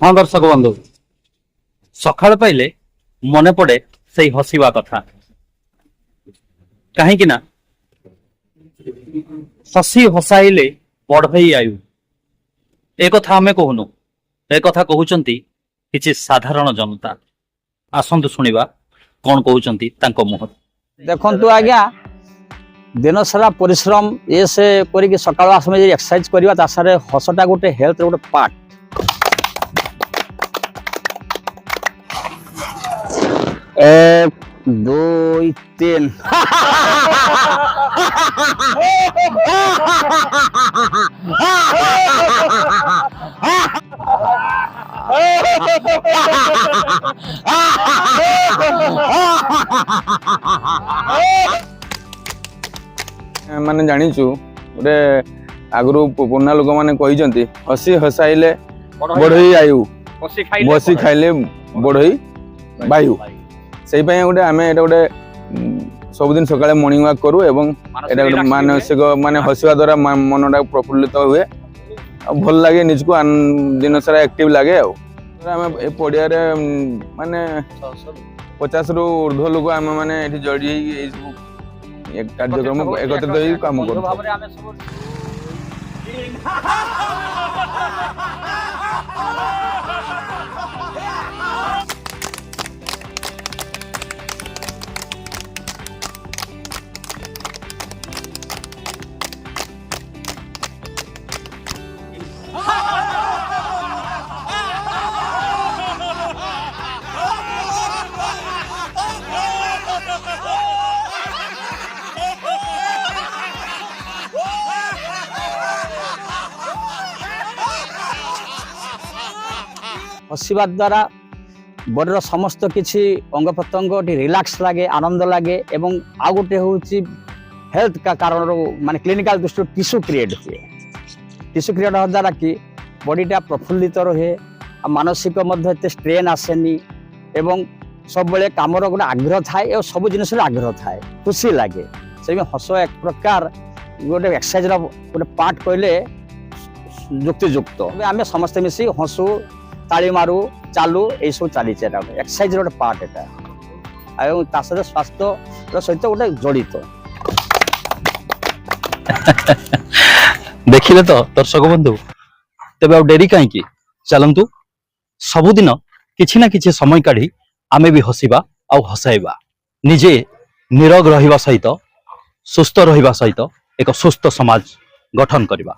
हाँ दर्शक बंधु सकाळ पाइले मन पड़े से हसवा कथा कहीं ना हसी हसाइले बढ़ई आयु एक आमे कहूनु एक कहउचंती किछि साधारण जनता आसंतु सुनिबा कौन कहउचंती तांको मुह देखंतु आज्ञा दिन सारा परिश्रम ये से करिक सकाळ समय एक्सरसाइज करबा तासारे हसटा गोटे हेल्थ रे गोटे पार्ट। एक दुई तीन माने जानिचु गोटे आगु पुराना लोक मैंने कही हसी हसाइले बढ़ई आयु बसी खाइले बढ़ई वायु से गोटे आम ये गोटे सबुदिन सकाଳେ मॉर्निंग वॉक करूँ एवं एटा गोटे मानसिक माने हसवा द्वारा मनटा प्रफुल्लित हुए भल लगे निजको दिन सारा एक्टिव लगे आम ए पड़िया माने 50 रु ऊर्ध्व लोक आम माने जड़ी कार्यक्रम एकत्रित हो काम करूँ। हसवा द्वारा बॉडीर समस्त किसी अंग प्रत्यंग रिलैक्स लगे आनंद लगे एवं आउ गोटे हूँ हेल्थ का कारण माने क्लिनिकल दृष्टि टिश्यू क्रिएट हुए। टिश्यू क्रिएट होने द्वारा कि बॉडीटा प्रफुल्लित रहे मानसिक एत स्ट्रेन आसेनी एवं सब बड़े कामर गोटे आग्रह थाए और सब जिन आग्रह थाए खुशी लगे से हस एक प्रकार गोटे एक्सरसाइज गोटे पार्ट कहले युक्तियुक्त आम समस्ते मिसी हसू ताली मारू चालू यही सब चली एक्सरसाइज गोटे पार्ट एटा स्वास्थ्य सहित गोटे जड़ित देखिले तो दर्शक बंधु तेबे आ डेरी कहीं चलतु सबुदिन किछि ना किछि समय काढ़ी आमे भी हसिबा आ हसाइबा निजे निरोग रहिबा सहित सुस्थ रहिबा सहित एक सुस्थ समाज गठन करबा।